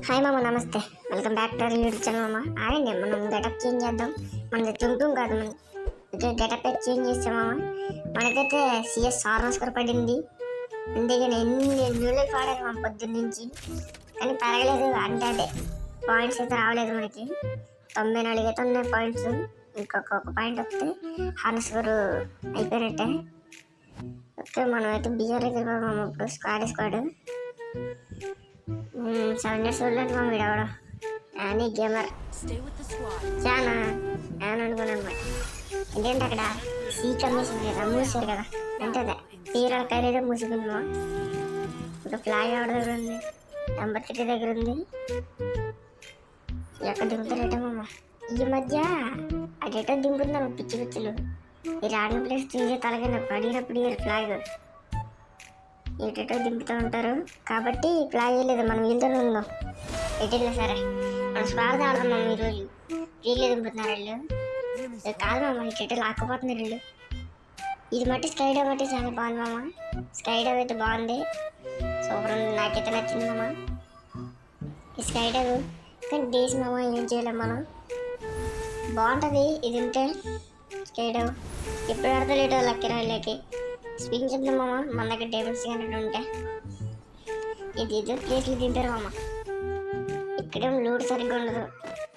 Hi మామ, నమస్తే. Welcome back to our YouTube channel మామ. ఆడండి, మనం గెటప్ చేంజ్ చేద్దాం. మనది తుంటూ కాదు, మనం గెటప్ చేంజ్ చేస్తాం మామ. మనకైతే సిఎస్ ఆర్మస్కర్ పడింది. అంతేగాని ఎన్ని న్యూలకి పాడారు మా పొద్దున్న నుంచి, కానీ పెరగలేదు. అంటే అదే పాయింట్స్ అయితే రావలేదు మనకి. 94 అయితే ఉన్నాయి పాయింట్స్. ఇంకొక పాయింట్ వస్తే హార్మస్కర్ అయిపోయినట్టే. ఓకే, మనం అయితే బిఆర్ అయితే ఇప్పుడు స్క్వాడ్ 7 years old మా వీడవడం అని గేమర్ చాలా అని అనుకున్నాను. ఏంటంటే అక్కడ సీ కమిషన్ కదా, మూసారు కదా, అంటే అదే తీరా ఖరీదో మూసుకుందామా. ఒక ఫ్లాగ్ ఆవిడ దగ్గర ఉంది, నంబర్ 3 దగ్గర ఉంది. ఎక్కడ దింపుతారేటమ్మా ఈ మధ్య అటేటో దింపుతున్నారు పిచ్చి పిచ్చులు. మీరు ఆడిన ప్లేస్ తీసే తలకైనా పడినప్పుడు ఫ్లాగ్ ఎటేటో దింపుతూ ఉంటారు. కాబట్టి ఫ్లాగ్ వేయలేదు, మనం వీళ్ళతో ఉందాం. ఎటెళ్ళినా సరే మనం స్వార్థ ఆడదాం. మనం ఈరోజు వీళ్ళే దింపుతున్నారు వీళ్ళు. కాదు మామ, ఇటేటో లాక్కుపోతున్నారు వీళ్ళు. ఇది మట్టి స్కై డవ్ మట్టి చాలా బాగుంది మామ. స్కై డవ్ అయితే బాగుంది, సూపర్ ఉంది, నాకైతే నచ్చింది మామ ఈ స్కై డవ్. కానీ డేస్ మామ ఏం చేయలేం మనం. బాగుంటుంది ఇది ఉంటే స్కై డవ్. ఎప్పుడు ఆడతా లేటో లక్కీ రాళ్ళకి స్పింగ్ చెప్తాం మామ. మన దగ్గర టేబుల్స్ కానీ ఉంటే ఇది ప్లేట్లు తింటారు మామ. ఇక్కడేం లూడ్ సరిగ్గా ఉండదు,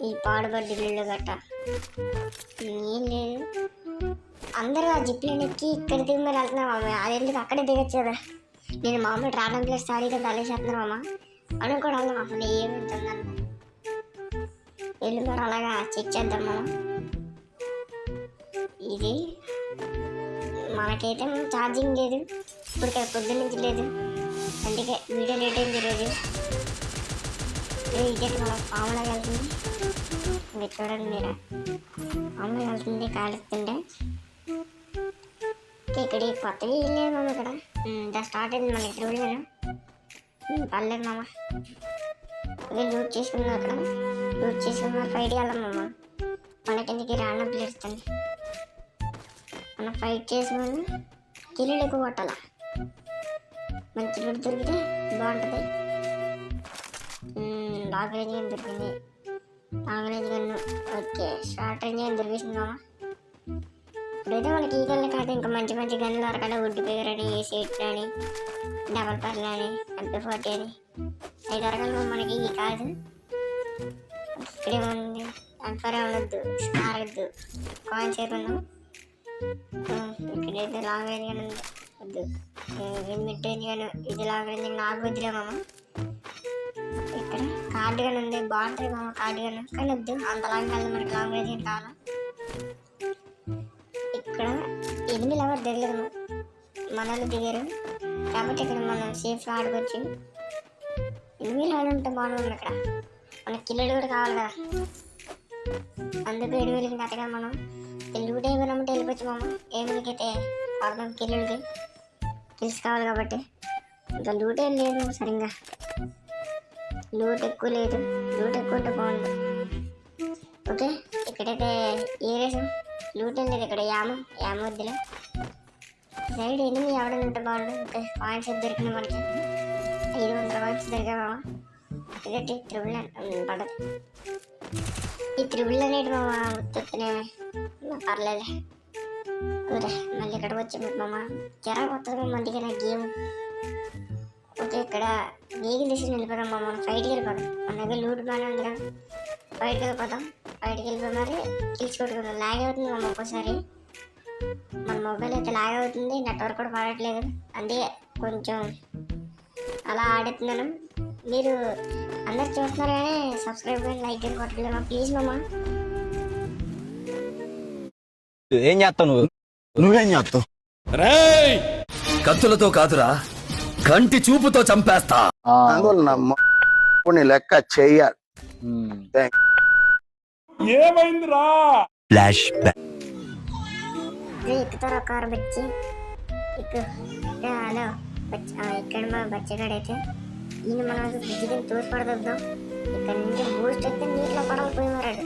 ఈ పాడుబడ్డి ఇల్లు గట్ట ఏం లేదు. అందరూ ఆ జిప్లైన్ ఎక్కి ఇక్కడ దిగి మరి వెళ్తున్నారు మామ. అదెందుకు అక్కడే దిగచ్చు కదా. నేను మామూలు రావడం ప్లేస్ స్టాడీగా తలేసేస్తున్నాను మామ. అని కూడా వెళ్దాం అసలు ఏముంటుందని వెళ్ళి మరి అలాగా చెక్ చేద్దాం మామ. ఇది మనకైతే ఛార్జింగ్ లేదు ఇప్పుడు, పొద్దున్న నుంచి లేదు, అందుకే వీడియో లేట్ అయింది ఈరోజు. ఇదే మనం పాములాగా వెళ్తుంది. మీరు చూడండి, మీరు పాములాగా వెళ్తుంది కాలుస్తుంటే. ఇక్కడ కొత్తగా వెళ్ళలేదు మామ. ఇక్కడ దా స్టార్ట్ అయింది మన ఇద్దరు వెళ్ళాను. పర్లేదు మామ. అదే లూట్ చేసుకున్నాం, అక్కడ లూట్ చేసుకున్న ఫైట్ వెళ్ళాం మామ. మనకి రావడం పిలుస్తుంది. మనం ఫైట్ చేసుకుని కిల్లులు ఎక్కువ కొట్టాల. మంచి లూట్ దొరికితే బాగుంటుంది. లాంగ్ రేంజ్ గన్ దొరికింది, long range gun. Okay, short range gun దొరికింది మామ. ఇప్పుడైతే మనకి ఈ గన్లు కాదు, ఇంకా మంచి మంచి గన్లు దొరకాలి. వుడ్ పేర్ అని, ఏసీ8 అని, డబల్ పర్ల్ అని, MP40 అని అవి దొరకాలి మనకి. ఈ కాదు ఇక్కడేముంది, అన్ఫర్ ఉండొద్దు, స్టార్ వద్దు, కాయిన్స్ అయిపోయిందాం. ఇక్కడైతే లాంగ్ రేంజ్ గన్ ఉంది, వద్దు. మిడ్ రేంజ్ గన్, ఇది లాంగ్ రేంజ్ గన్ నాకు వద్దులే మామ. ఇక్కడ కార్డ్ గన్ ఉంది, బాగుంటుంది మామ కార్డ్ గన్, కానీ వద్దు అంత లాంగ్ కాదు మనకి. లాంగ్ రేంజ్ గన్ కావాలా. ఇక్కడ ఎనిమిది ఎవరు దిగలేదు, మనల్ని దిగారు కాబట్టి ఇక్కడ మనం సేఫ్గా ఆడుకోవచ్చు. ఎనిమిది లెవెల్ ఉంటే బాగుంటుంది. ఇక్కడ మనకి కిల్లులు కూడా కావాలి కదా, అందుకు 7,000 కట్టగా మనం లూట్ అయిపోయినామంటే వెళ్ళిపోవచ్చు మామ. ఏమికైతే కొడదాం, కిల్స్ కావాలి కాబట్టి. ఇంకా లూట్ ఏం లేదు సరిగ్గా, లూట్ ఎక్కువ లేదు. లూట్ ఎక్కువ ఉంటే బాగుంది. ఓకే, ఇక్కడైతే ఏరేసాం, లూట్ ఏం లేదు. ఇక్కడ యామ వద్దులే. సైడ్ ఎనిమిది ఎవడని ఉంటే బాగుండు. ఓకే, పాయింట్స్ దొరికినాయి మనకి, 500 పాయింట్స్ దొరికాయి మామ. ఇదేంటి త్రిబుల్ పడదు, ఈ త్రిబుల్ అనేది మామ ఉత్తునే పర్లేదు. ఓకే, మళ్ళీ ఇక్కడికి వచ్చాము మామ. చిరాకు వస్తుంది మందికి నా గేమ్. ఓకే, ఇక్కడ వేగిల్ తీసి వెళ్ళిపోదాం మామ. ఫైట్కి వెళ్ళిపోదాం, మన దగ్గర లూట్ బాగానే ఉంది కదా. ఫైట్కి వెళ్ళిపోదాం, ఫైట్కి వెళ్ళిపోయి మరి కిల్స్ కొట్టుకుందాం. లాగ్ అవుతుంది మామ ఒక్కోసారి, మన మొబైల్ అయితే లాగ్ అవుతుంది, నెట్వర్క్ కూడా పడట్లేదు, అందుకే కొంచెం అలా ఆడుతున్నాను. మీరు అందరు చూస్తున్నారు కానీ సబ్స్క్రైబ్ కానీ లైక్ కానీ కొట్టలేమా ప్లీజ్ మామ. ఏం చేస్తావు నువ్వేం చేస్తావు? కత్తులతో కాదురా, కంటి చూపుతో చంపేస్తా. లెక్క చెయ్యాలి. ఏమైందిరా? Flash back. ఎక్కుతారు ఒక బచ్చి ఎక్కు. హలో ఇక్కడ మా బచ్చగాడైతే ఈయన మనం బ్రిడ్జ్ దగ్గర తోసిపడదొద్దాం. ఇక్కడ నుంచి బూస్ట్ అయితే నీటిలో పడాలి పోయి మరాడు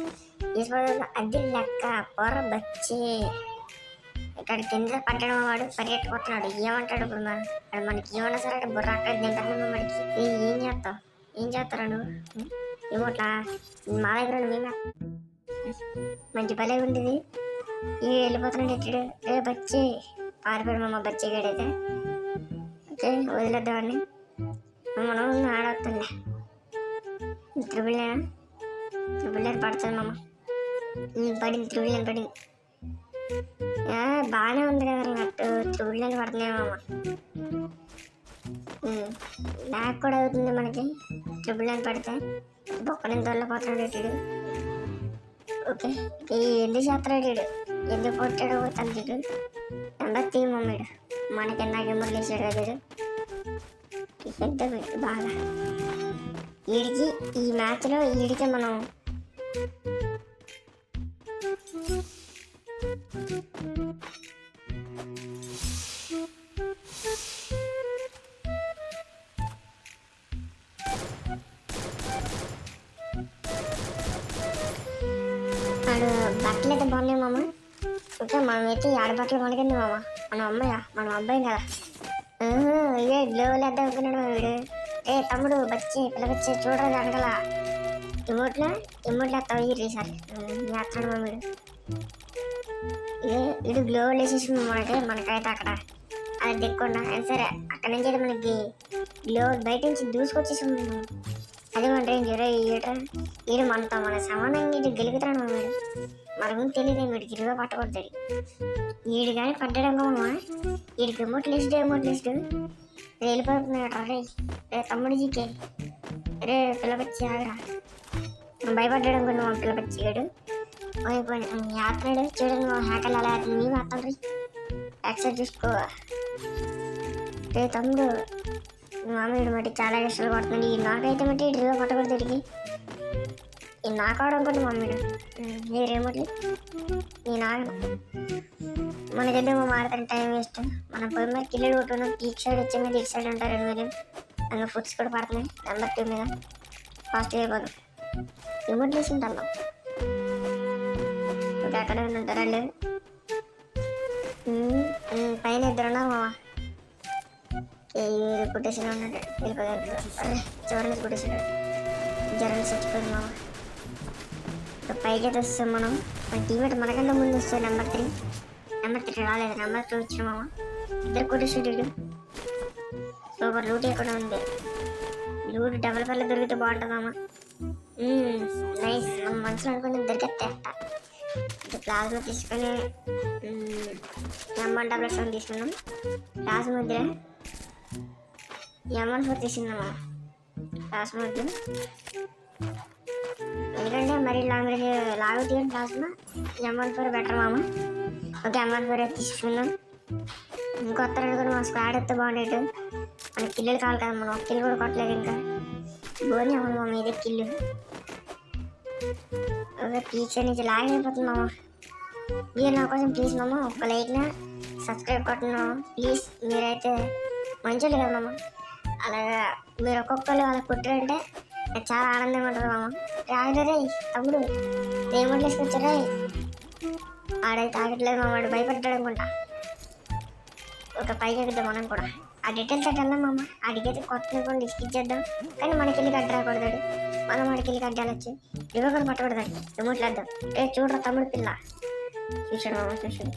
తీసిపడదు. అది లెక్క పొర బచ్చి. ఇక్కడ కింద పట్టడం వాడు పరిగెట్టుకుంటున్నాడు. ఏమంటాడు ఇప్పుడు మనకి ఏమన్నా సరే బుర్ర అక్కడ తింటాను మనకి. ఏం చేస్తాం? ఏం చేస్తారా నువ్వు ఏమో అట్లా మా దగ్గర మేమే మంచి భలే ఉండేది. ఈ వెళ్ళిపోతున్నాడు ఎట్టాడు రే బచ్చి పారిపోయాడు మామ బచ్చి గడైతే. ఓకే వదిలేద్దామని మనం ఆడవుతుండే త్రిబుల్ పడుతుంది మామ. పడింది త్రిబుల్ పడింది. బాగానే ఉంది కదా నట్టు త్రిబుల్ పడుతున్నాయి మామ. బ్యాక్ కూడా అవుతుంది మనకి త్రిబుల్ పడితే బొక్కని దొల్లపోతున్నాడు ఇటు. ఓకే ఎందుకు చేస్తున్నాడు ఇడు ఎందుకు కొట్టాడు తనకిడు నెంబర్ 3 మమ్మీడు మనకి నాకెమ్మరు వేసాడు కదా పెద్ద బాగా వీడికి ఈ మ్యాచ్లో వీడికి మనం వాడు బట్టలు అయితే బాగున్నాయి మామ. ఓకే మనమైతే ఆడబట్టలు కొనకండి మామ. మన అబ్బాయి కదా. ఇదే గ్లోవల్ వేద్దాం అనుకున్నాడు మా వీడు. తమ్ముడు బచ్చి పిల్లబచ్చి చూడరాదు అనగల ఇమోట్లో వేస్తావు ఈసారి వేస్తున్నాడు మా వీడు. వీడు గ్లోవల్ వేసేసి మనకైతే అక్కడ అది దిక్కుండా అయినా సరే అక్కడి నుంచి అయితే మనకి గ్లోవల్ బయట నుంచి దూసుకొచ్చేసి అది మన రేంజ్ వీడు మనతో మన సమానంగా ఇది గెలుగుతాడు మా వీడు. మన ముందు తెలియదు వీడికి ఇరుగా పట్టకూడదు. వీడు కానీ పడ్డాడమ్మా వీడికి ఎమోట్లు వేసుడు వెళ్ళిపోతున్నాడు. రే తమ్ముడు జీకే రే పిల్లపచ్చి ఆగరా భయపడ్డాడు అనుకున్నా మా పిల్లపచ్చి గాడు యాత్రాడు చూడండి మా హ్యాకర్లు అలా మీ మాత్రం యాక్సెప్ట్ చూసుకో. రే తమ్ముడు మామూడు మట్టి చాలా కష్టాలు పడుతుంది. ఈ నాకైతే మట్టి డ్రివా పట్టకూడదు తిరిగి ఈ నాకావడం అనుకోండి మమ్మీడు మీరేమోట్లే ఈ నాగను మనకైతే మాడతాను టైం వేస్ట్. మనం పోయి మీద కిల్లలు కొట్టుకున్నాం. ఈ సైడ్ వచ్చే మీద ఇటు సైడ్ ఉంటారు 2 million అందులో ఫుడ్స్ కూడా పడుతున్నాయి. నెంబర్ 2 మీద ఫాస్ట్గా అయిపోదు రిమోట్ వేసి ఉంటాను. ఓకే అక్కడే ఉంటారు వాళ్ళు పైన 2 ఉన్నారు మామ. కొట్టేసిన ఉన్నాడు వెళ్ళిపోయారు చివరి కొట్టేసాడు జ్వరం చచ్చిపోయింది మామ. పైకి అయితే వస్తాం మనం. మన టీమేట్ మనకంటే ముందు వస్తుంది నెంబర్ 3 రాలేదు. నెంబర్ 2 వచ్చిన మామ. ఇద్దరు కొట్టేసాడు. సూపర్ లూట్ ఎక్కడ ఉంది. లూట్ డబల్ పర్లు దొరికితే బాగుంటుంది మామ. నైస్ మనం మనసులో అనుకుని దొరికితే ప్లాజ్మా తీసుకొని M177 తీసుకున్నాం. క్లాస్ మధ్య M14 తీసిందమ్మా క్లాస్ మధ్య. ఎందుకంటే మరి లాగు తీయండి ప్లాస్మా M14 బెటర్ మామ. ఓకే M14 తీసుకున్నాం. ఇంకొత్త కూడా మా స్క్వాడ్ ఎత్తే బాగుండేటు. మన కిల్లులు కావాలి కదా మనం ఒక కిల్లు కూడా కొట్టలేదు ఇంకా. బోని అవ్వాలి మామ ఇదే కిల్లు. ఓకే టీచర్ నుంచి లాగ్ అయిపోతుంది మామ. మీరు నా కోసం ప్లీజ్ మామ ఒక లైక్నా సబ్స్క్రైబ్ కొట్టినా ప్లీజ్. మీరైతే మంచోళ్ళు కదా మామ. అలాగా మీరు ఒక్కొక్కరు అలా కుట్టారంటే నాకు చాలా ఆనందంగా ఉంటుంది మామ. రాగరే తమ్ముడు ఏమోట్లు వేసుకొచ్చారా ఆడైతే ఆగట్లేదు మామ. వాడు భయపడ్డాడు అనుకుంటా. ఒక పైకి ఎక్కుద్దాం మనం కూడా. ఆ డీటెయిల్స్ అట్లా వెళ్దాం మామ. అడిగైతే కొత్త కూడా డిస్కిట్ చేద్దాం. కానీ మనకి వెళ్ళి కట్టరాకూడదాడు. మనం వాడికి వెళ్ళి కట్టాలొచ్చు. ఇవ్వ కూడా పట్టకూడదాడు. ఎమోట్లు వేద్దాం. చూడరా తమ్ముడు పిల్ల చూసాడు మామ చూసాడు.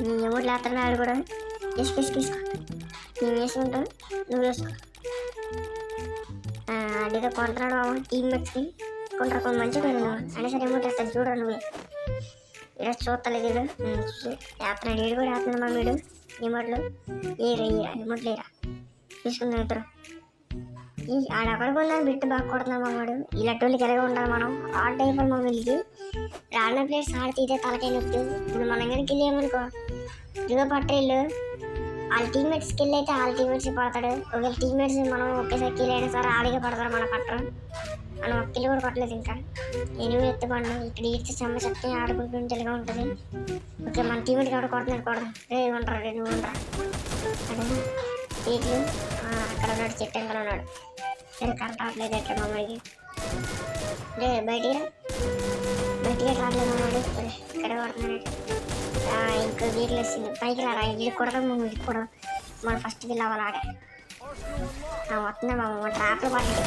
నీ ఎమోట్లు వేస్తున్నాడు కూడా తీసుకో నేను వేసుకుంటాను నువ్వు వేసుకో. అడిగితే కొంటున్నాడు మామ టీమ్మేట్స్కి కొంటారు కొన్ని మంచిగా నువ్వు అయినా సరే ఎమోట్లు వేస్తాను చూడరా నువ్వే. ఇక్కడ చూస్తలేదు వీడు వేస్తున్నాడు. వీడు కూడా వేస్తున్నాడు మా వీడు ఎమోట్లు ఎమోట్లు ఏరా చూసుకుందాం ఇద్దరు. ఆడక్కడ కూడా బిట్టు బాగా కొడుతున్నాం మా వాడు. ఇలాంటి వాళ్ళకి ఎలాగ ఉండాలి మనం. రాడ్ అయిపోయి మా వీళ్ళకి రాడిన ప్లేయర్స్ ఆడితే ఇదే తలకాయ నొప్పి. ఇప్పుడు మనం కానీ కిల్ ఏమనుకో ఇదిగో పట్టేళ్ళు వాళ్ళ టీమ్మేట్స్ కిల్ అయితే వాళ్ళ టీమ్మేట్స్ పడతాడు. ఒకవేళ టీమ్మేట్స్ మనం ఒకేసారి కిల్ అయినా సరే ఆడిగా పడతారు మన పట్టరు. మనం ఒక కిల్ కూడా కొట్టలేదు ఇంకా. నేను ఎత్తుపడ్డాను ఇక్కడ ఈడ్చి చెమ్మ చెప్తే ఆడుకుంటుంటే ఇలాగా ఉంటుంది. ఓకే మన టీమ్మేట్ కూడా కొడుతున్నాడు కొడదాం. ఉండరా నువ్వు ఉండరా అదే వీటిలు అక్కడ ఉన్నాడు చెట్టు వెంకలు ఉన్నాడు. కరెక్ట్ రావట్లేదు ఎట్లా మమ్మల్ని బయటికి రావట్లేదు మమ్మల్ని ఇక్కడే కొడుతున్నాడు. ఇంకా వీటిలో వస్తుంది పైకి రారా ఇది కొడదాం వీటికి కూడా మన ఫస్ట్ వీళ్ళు అవ్వాలి ఆడే. వస్తున్నా మామ ట్రాప్లో పడ్డాడు.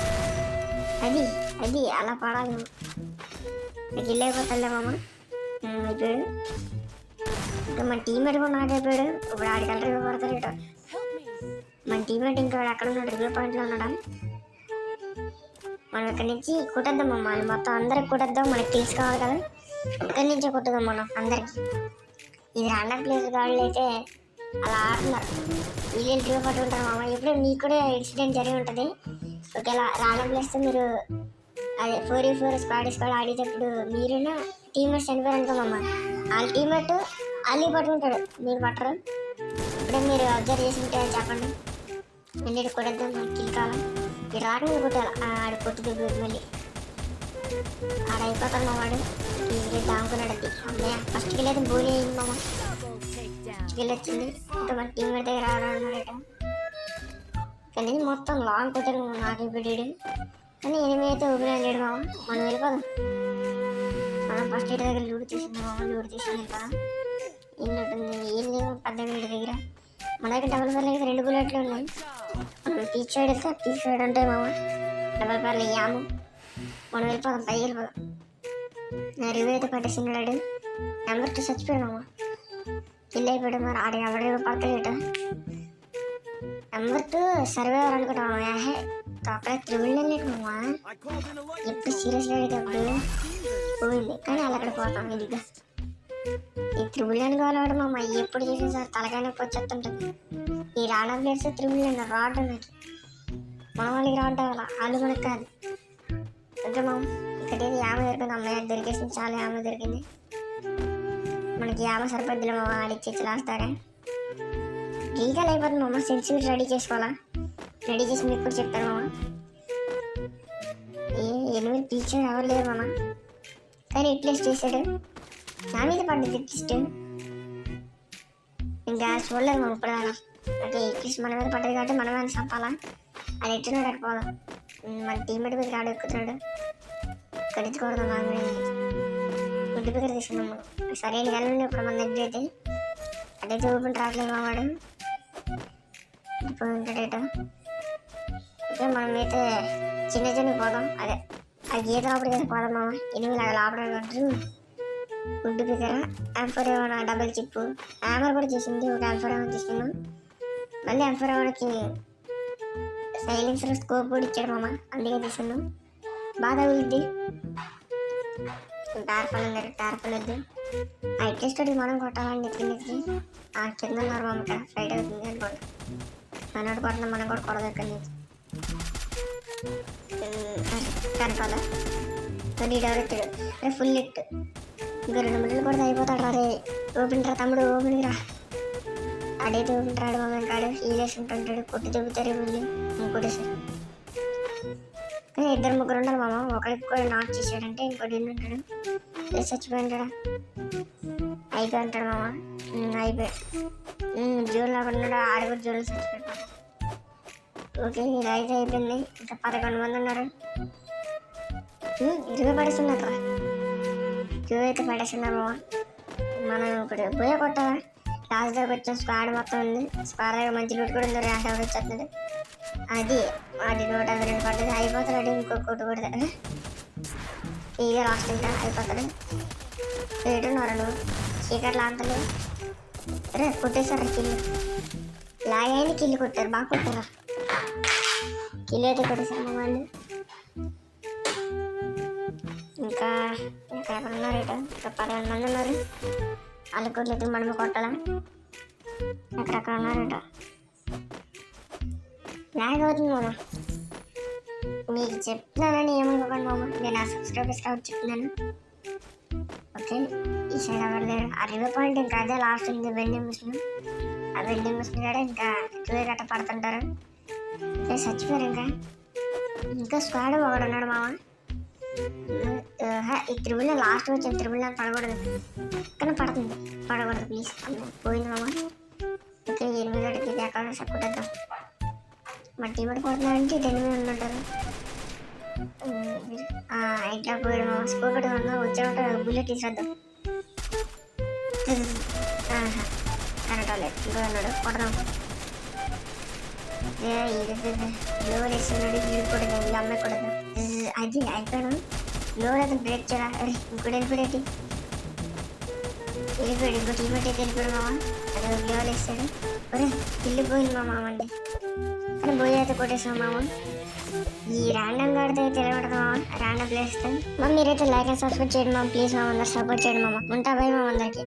అది అది అలా పడాలి నాకు ఇల్లు అయిపోతుందిలే మామ. అయిపోయాడు ఇంకా మన టీమేట్ కూడా నాకు అయిపోయాడు. ఇప్పుడు ఆడికి రివ్యూ పడతాడు ఇట. మన టీమేట్ ఇంకా ఎక్కడ ఉన్నాడు? రివ్యూ పాయింట్లో ఉన్నాడా? మనం ఇక్కడి నుంచి కొట్టేద్దాం అమ్మ. వాళ్ళు మొత్తం అందరికి కొట్టేద్దాం. మనకి తెలిసి కావాలి కదా, ఇక్కడి నుంచే కొట్టుదాం మనం అందరికి. ఇది రాండమ్ ప్లేస్ గాళ్ళు అయితే అలా ఆడుతున్నారు. వీళ్ళు రివ్యూ పట్టుకుంటారు మామ. ఎప్పుడు మీకు కూడా ఇన్సిడెంట్ జరిగి ఉంటుంది. ఒకవేళ రాండమ్ ప్లేస్తో మీరు అదే 4v4 స్క్వాడ్ ఆడేటప్పుడు మీరున్న టీమ్మేట్స్ చనిపోయారు అనుకోమమ్మ, వాళ్ళ టీమ్మేట్ వాళ్ళు పట్టుకుంటాడు, మీరు పట్టరు. ఇప్పుడే మీరు అబ్జర్వ్ చేసి ఉంటే చెప్పండి. వెళ్ళి కొట్టేద్దాం. మనకి కిల్ కావాలి. మీరు రాకుండా కొట్టాలి. ఆడు కొట్టుకు మళ్ళీ ఆడ అయిపోతాడు మా వాడు. ఇది దాముకున్నాడు. అది అమ్మయ్య ఫస్ట్ కిల్ అయితే బోలీ అయింది మామ. కిల్ వచ్చింది. ఇంకా మన టీమ్మేట్ దగ్గర ఆడాడట. కానీ మొత్తం లాంగ్ కొట్టాడు నాకు పెట్టాడు. కానీ ఎనిమిది అయితే ఊపిరి వెళ్ళాడు మామ. మనం వెళ్ళిపోదాం. మనం ఫస్ట్ ఇటు దగ్గర లూడు తీసింది మామ. లూడు తీసుకుని వెళ్ళిపోదాం. ఇల్లు ఉంటుంది. ఏం లేవు పెద్ద వీడి దగ్గర. మన దగ్గర డబల్ పర్లు అయితే 2 బుల్లెట్లు ఉన్నాయి. మనం పీచ్ సైడ్ వెళ్తే పీచ్ సైడ్ ఉంటాయి మామ. డబల్ పర్లు యాము. మనం వెళ్ళిపోదాం. పైకి వెళ్ళిపోదాం. నా రివ్యూ అయితే పట్టేసినాడు. నెంబర్ 2 చచ్చిపోయాడు మామ. కిల్ అయిపోయాడు. మరి ఆడ ఎవడో పడతాడట. నెంబర్ 2 సర్వేవర్ అనుకుంటాం. అక్కడ త్రిబుల్ వెళ్ళాడు మామ. ఎప్పుడు సీరియస్గా అడిగేటప్పుడు పోయింది. కానీ అలా అక్కడ పోతాం. ఇదిగా ఈ త్రిబుల్ అని కావాలవాడు మామ. ఎప్పుడు చేసిన సార్ తలకాయ వచ్చేస్తుంటుంది. ఈ రాడా ప్లేట్స్ త్రిబుల్ అని రాడ్ నాకు. మన వాళ్ళకి రాడ్ అవ్వాలా, వాళ్ళు మనకు కాదు. ఓకే మామ. ఇక్కడేది యామ దొరికింది. అమ్మాయి దొరికేసింది. చాలా యామ దొరికింది. మనకి యామ సరిపోద్దులే మామ. ఆడిచ్చేసి లాస్తారా రీకాల్ అయిపోతుంది మామ. సెన్సిటివ్ రెడీ చేసుకోవాలా. రెడీ చేసి మీకు కూడా చెప్తాను మామ. ఎనిమిది టీచర్ ఎవరు లేరు మామ. కానీ ఇట్లేస్ట్ చేశాడు. నా మీద పడ్డది ఇట్లిస్ట్. ఇంకా చూడలేదు మామ ఇప్పుడు దాకా. అంటే ఇట్లిస్ట్ మన మీద పడ్డది కాబట్టి మనమే అని చంపాలా. అది ఎట్టున్నాడు అడిపోదాం. మన టీమ్మేట్ మీద రాడు ఎక్కుతున్నాడు. కడించకూడదు మామ. గుడ్డు దగ్గర తీసుకున్నాం మనం. సరైన వెళ్ళండి ఇప్పుడు మన దగ్గర అయితే. అటైతే ఊపిరి రావట్లేదు మావాడు. ఇప్పుడు ఉంటాడేట. ఓకే మనమైతే చిన్న పోదాం. అదే ఆ గీత లోపలికి పోదాం మామ. 8 లాగా లోపల ఉంటారు. గుడ్డు దగ్గర M4 ఏమైనా డబుల్ చిప్పు యామర్ కూడా చేసింది. ఒక M4 ఏమైనా తీసుకున్నాం. మళ్ళీ M4 ఏమైనాకి సైలెన్సర్ స్కోప్ కూడా ఇచ్చాడు మామ. అందుకే తీసుకున్నాం. బాగా తగులుద్ది. టార్పల్ ఉంది. టార్పల్ వద్దు. అట్లీస్ట్ మనం కొట్టాలండి. కిందకి కింద ఉన్నారు మామ. ఇక్కడ ఫైట్ అవుతుంది అనుకోండి. మనోడు కొట్టినా మనం కూడా కొడదు. ఇక్కడ నుంచి కనపాలా నీ డెవలెక్టాడు. అరే ఫుల్ లిట్. ఇంకా 2 మినిట్లు కూడా అయిపోతాడు. అరే ఓపెన్ రా తమ్ముడు, ఓపెన్ రా. అడైతే ఓపెన్ రాడు మామ. కాడు హీలేసుకుంటుంటాడు. కొట్టి చెబుతారు మళ్ళీ ఇంకోటి సార్. కానీ 2-3 ఉన్నారు మామ. ఒకరికి కూడా నాట్ చేసాడంటే ఇంకోటి ఎన్ని ఉంటాడు. చచ్చిపోయింటాడా. అయిపోయి ఉంటాడు మామ. అయిపోయాడు. జోలు లాగా ఆరుగురు జోలు చచ్చిపోయాడు. ఓకే ఇది అయితే అయిపోయింది. ఇంకా 11 మంది ఉన్నారు. 20 పడేస్తున్నారు. క్యూ అయితే పడేస్తున్నారు మామ. మనం ఇప్పుడు పోయే కొట్టాలా. లాస్ట్ దగ్గర వచ్చాం. స్క్వాడ్ మొత్తం ఉంది. స్క్వాడ్ దగ్గర మంచి లూట్ కూడా ఉంది. ర్యాష్ ఎవరు వచ్చేస్తుంది. అది 152 పడుతుంది. అయిపోతాడు. ఇంకొకటి కూడా ఇక లాస్ట్ ఇంకా అయిపోతాడు. ఏడున్నారు నువ్వు చీకట్లు అంతలు. రే కొట్టేశారు కిల్లు. లాగైనా కిల్లు కొట్టారు. బాగా కొట్టారా. కిల్లు అయితే కొట్టేశారు మా వాళ్ళు. ఇంకా ఎక్కడ ఉన్నారు ఇటు. ఇంకా 11 మంది ఉన్నారు. వాళ్ళు కొట్లేదు. మనము కొట్టాలా. ఎక్కడెక్కడ ఉన్నారు ఇటు. లాగ్ అవుతుంది మామ. మీకు చెప్తున్నానని ఏమనుకోకండి మామ. నేను నా సబ్స్క్రైబర్స్ కాబట్టి చెప్తున్నాను. ఓకే ఈ సైడ్ ఎవరు లేరు. ఆ రివ్యూ పాయింట్ ఇంకా అదే లాస్ట్ ఉంది. Vending machine. ఆ వెండింగ్ మిషన్ కూడా ఇంకా క్యూ గట్ట పడుతుంటారు. చచ్చిపోయారు. ఇంకా స్క్వాడ్ ఒకడు ఉన్నాడు మామ. ఈ త్రిబుల్ లాస్ట్ వచ్చిన త్రిబుల్ పడకూడదు. కానీ పడుతుంది. పడకూడదు ప్లీజ్. పోయింది మామ. ఓకే 8 గడికి ఎక్కడ సక్కుట్టేద్దాం. మా టీమేట్ కొడుతున్నారంటే 8 ఉన్నట్టారు. ఇట్లా పోయాడు మామ. స్కోప్ వచ్చామంటే బుల్లెట్ తీసేద్దాం. కరెక్ట్ లేదు. ఇంకో ఉన్నాడు. కొడదాం. లోన్ ఇస్తున్నాడు వీడు కూడా వీళ్ళు అమ్మకూడదు. అది అయిపోయాను. లోన్ అతను బ్రేక్ చేయరా. అరే ఇంకోటి వెళ్ళిపోయాడు. ఇంకో టీమేట్ అయితే వెళ్ళిపోయాడు మామ. అదే లోన్ ఇస్తాడు. ఒరే ఇల్లు పోయింది మా మామ అండి. కానీ పోయి అయితే కొట్టేసాం మామ. ఈ ర్యాండమ్ ఆడితే తెలియదు మామ. ర్యాండమ్ ప్లేస్ మీరైతే లైక్ అండ్ సబ్స్క్రైబ్ చేయండి మామ. ప్లీజ్ మామ అందరు సపోర్ట్ చేయండి మామ. ఉంటా బాయ్ మామ అందరికి.